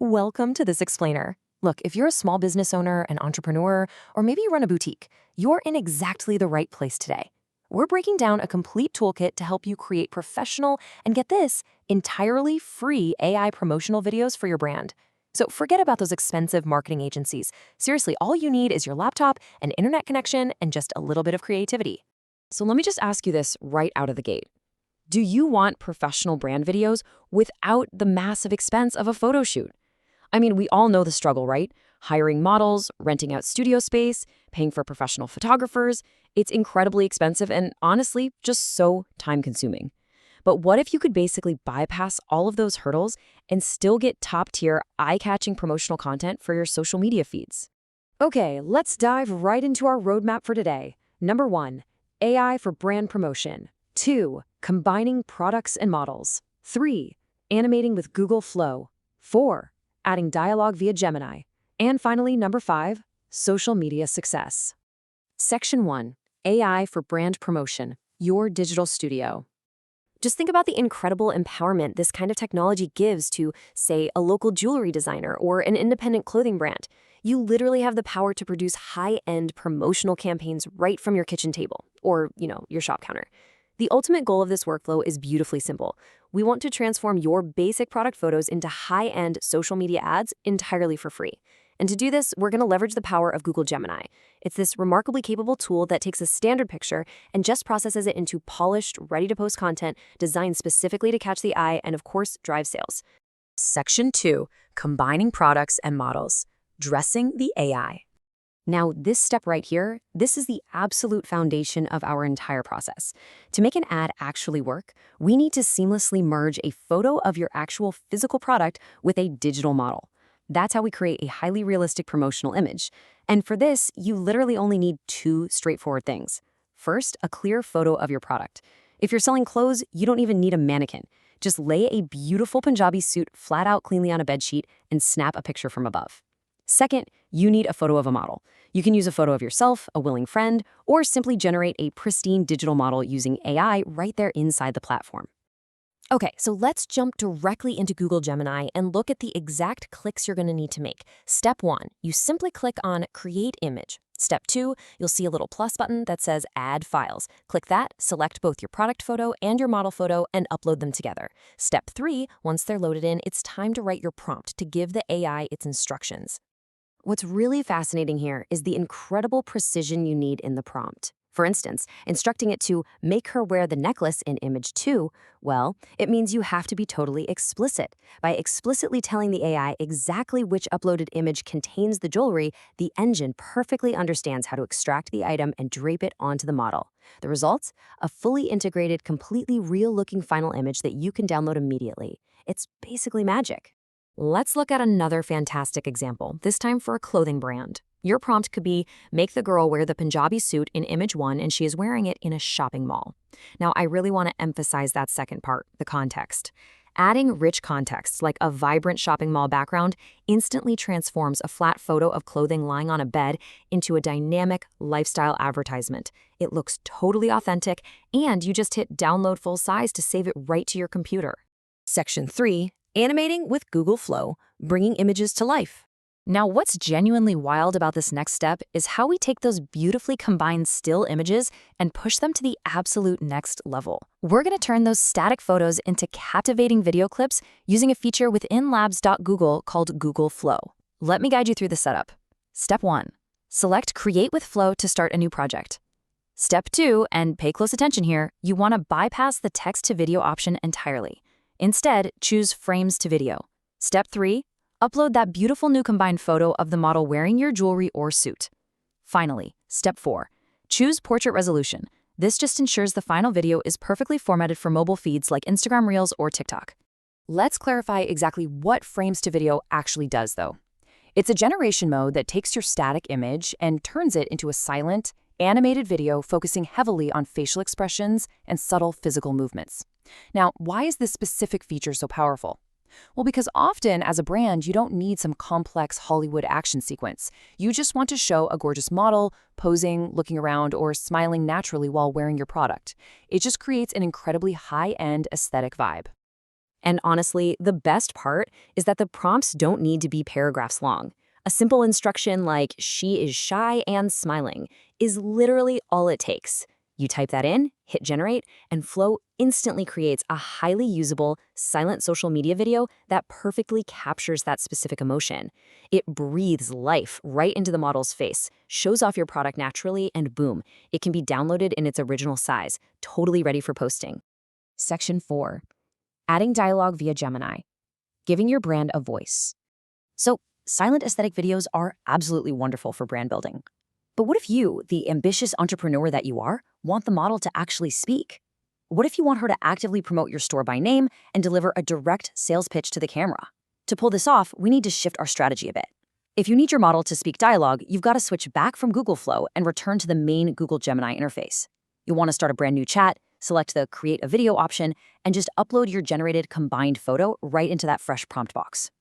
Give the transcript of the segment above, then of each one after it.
Welcome to This Explainer. Look, if you're a small business owner, an entrepreneur, or maybe you run a boutique, you're in exactly the right place today. We're breaking down a complete toolkit to help you create professional and, get this, entirely free AI promotional videos for your brand. So forget about those expensive marketing agencies. Seriously, all you need is your laptop, an internet connection, and just a little bit of creativity. So let me just ask you this right out of the gate. Do you want professional brand videos without the massive expense of a photo shoot? I mean, we all know the struggle, right? Hiring models, renting out studio space, paying for professional photographers. It's incredibly expensive and honestly, just so time-consuming. But what if you could basically bypass all of those hurdles and still get top-tier, eye-catching promotional content for your social media feeds? Okay, let's dive right into our roadmap for today. Number 1, AI for brand promotion. 2, combining products and models. 3, animating with Google Flow. 4, adding dialogue via Gemini. And finally, number 5, social media success. Section 1, AI for brand promotion, your digital studio. Just think about the incredible empowerment this kind of technology gives to, say, a local jewelry designer or an independent clothing brand. You literally have the power to produce high-end promotional campaigns right from your kitchen table or, your shop counter. The ultimate goal of this workflow is beautifully simple. We want to transform your basic product photos into high-end social media ads entirely for free. And to do this, we're going to leverage the power of Google Gemini. It's this remarkably capable tool that takes a standard picture and just processes it into polished, ready-to-post content designed specifically to catch the eye and, of course, drive sales. Section 2, combining products and models, dressing the AI. Now, this step right here, this is the absolute foundation of our entire process. To make an ad actually work, we need to seamlessly merge a photo of your actual physical product with a digital model. That's how we create a highly realistic promotional image. And for this, you literally only need 2 straightforward things. First, a clear photo of your product. If you're selling clothes, you don't even need a mannequin. Just lay a beautiful Punjabi suit flat out cleanly on a bedsheet and snap a picture from above. Second, you need a photo of a model. You can use a photo of yourself, a willing friend, or simply generate a pristine digital model using AI right there inside the platform. Okay, so let's jump directly into Google Gemini and look at the exact clicks you're going to need to make. Step 1, you simply click on Create Image. Step 2, you'll see a little plus button that says Add Files. Click that, select both your product photo and your model photo, and upload them together. Step 3, once they're loaded in, it's time to write your prompt to give the AI its instructions. What's really fascinating here is the incredible precision you need in the prompt. For instance, instructing it to make her wear the necklace in image 2, well, it means you have to be totally explicit. By explicitly telling the AI exactly which uploaded image contains the jewelry, the engine perfectly understands how to extract the item and drape it onto the model. The result? A fully integrated, completely real-looking final image that you can download immediately. It's basically magic. Let's look at another fantastic example, this time for a clothing brand. Your prompt could be, make the girl wear the Punjabi suit in image 1 and she is wearing it in a shopping mall. Now, I really want to emphasize that second part, the context. Adding rich context, like a vibrant shopping mall background, instantly transforms a flat photo of clothing lying on a bed into a dynamic lifestyle advertisement. It looks totally authentic, and you just hit download full size to save it right to your computer. Section 3, animating with Google Flow, bringing images to life. Now, what's genuinely wild about this next step is how we take those beautifully combined still images and push them to the absolute next level. We're going to turn those static photos into captivating video clips using a feature within labs.google called Google Flow. Let me guide you through the setup. Step 1, select Create with Flow to start a new project. Step 2, and pay close attention here, you want to bypass the text to video option entirely. Instead, choose Frames to Video. Step 3, upload that beautiful new combined photo of the model wearing your jewelry or suit. Finally, Step 4, choose Portrait Resolution. This just ensures the final video is perfectly formatted for mobile feeds like Instagram Reels or TikTok. Let's clarify exactly what Frames to Video actually does, though. It's a generation mode that takes your static image and turns it into a silent, animated video focusing heavily on facial expressions and subtle physical movements. Now, why is this specific feature so powerful? Well, because often as a brand, you don't need some complex Hollywood action sequence. You just want to show a gorgeous model, posing, looking around, or smiling naturally while wearing your product. It just creates an incredibly high-end aesthetic vibe. And honestly, the best part is that the prompts don't need to be paragraphs long. A simple instruction like, "She is shy and smiling," is literally all it takes. You type that in, hit generate, and Flow instantly creates a highly usable, silent social media video that perfectly captures that specific emotion. It breathes life right into the model's face, shows off your product naturally, and boom, it can be downloaded in its original size, totally ready for posting. Section 4. Adding dialogue via Gemini. Giving your brand a voice. So, silent aesthetic videos are absolutely wonderful for brand building. But what if you, the ambitious entrepreneur that you are, want the model to actually speak? What if you want her to actively promote your store by name and deliver a direct sales pitch to the camera? To pull this off, we need to shift our strategy a bit. If you need your model to speak dialogue, you've got to switch back from Google Flow and return to the main Google Gemini interface. You'll want to start a brand new chat, select the Create a Video option, and just upload your generated combined photo right into that fresh prompt box.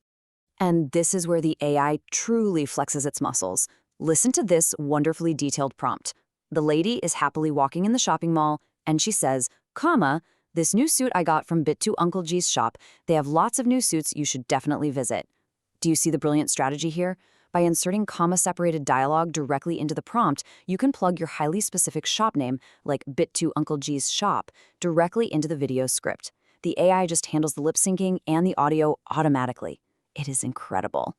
And this is where the AI truly flexes its muscles. Listen to this wonderfully detailed prompt. The lady is happily walking in the shopping mall, and she says, comma, "This new suit I got from Bit2 Uncle G's shop. They have lots of new suits you should definitely visit." Do you see the brilliant strategy here? By inserting comma-separated dialogue directly into the prompt, you can plug your highly specific shop name, like Bit2 Uncle G's shop, directly into the video script. The AI just handles the lip syncing and the audio automatically. It is incredible.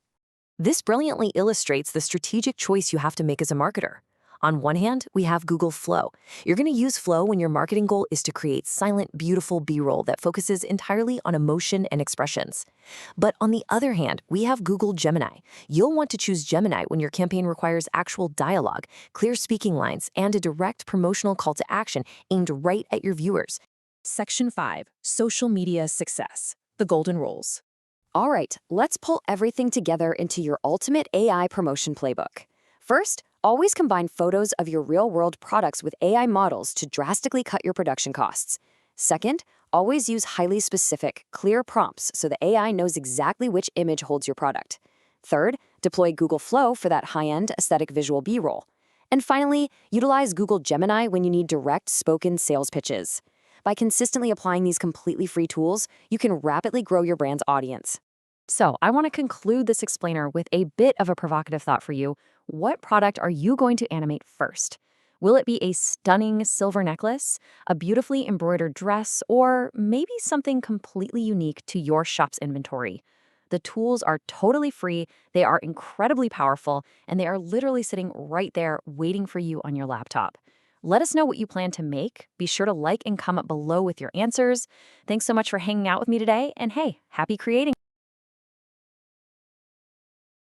This brilliantly illustrates the strategic choice you have to make as a marketer. On one hand, we have Google Flow. You're going to use Flow when your marketing goal is to create silent, beautiful B-roll that focuses entirely on emotion and expressions. But on the other hand, we have Google Gemini. You'll want to choose Gemini when your campaign requires actual dialogue, clear speaking lines, and a direct promotional call to action aimed right at your viewers. Section 5. Social Media Success. The Golden Rules. All right, let's pull everything together into your ultimate AI promotion playbook. First, always combine photos of your real-world products with AI models to drastically cut your production costs. Second, always use highly specific, clear prompts so the AI knows exactly which image holds your product. Third, deploy Google Flow for that high-end aesthetic visual B-roll. And finally, utilize Google Gemini when you need direct spoken sales pitches. By consistently applying these completely free tools, you can rapidly grow your brand's audience. So, I want to conclude this explainer with a bit of a provocative thought for you. What product are you going to animate first? Will it be a stunning silver necklace, a beautifully embroidered dress, or maybe something completely unique to your shop's inventory? The tools are totally free, they are incredibly powerful, and they are literally sitting right there waiting for you on your laptop. Let us know what you plan to make. Be sure to like and comment below with your answers. Thanks so much for hanging out with me today, and hey, happy creating!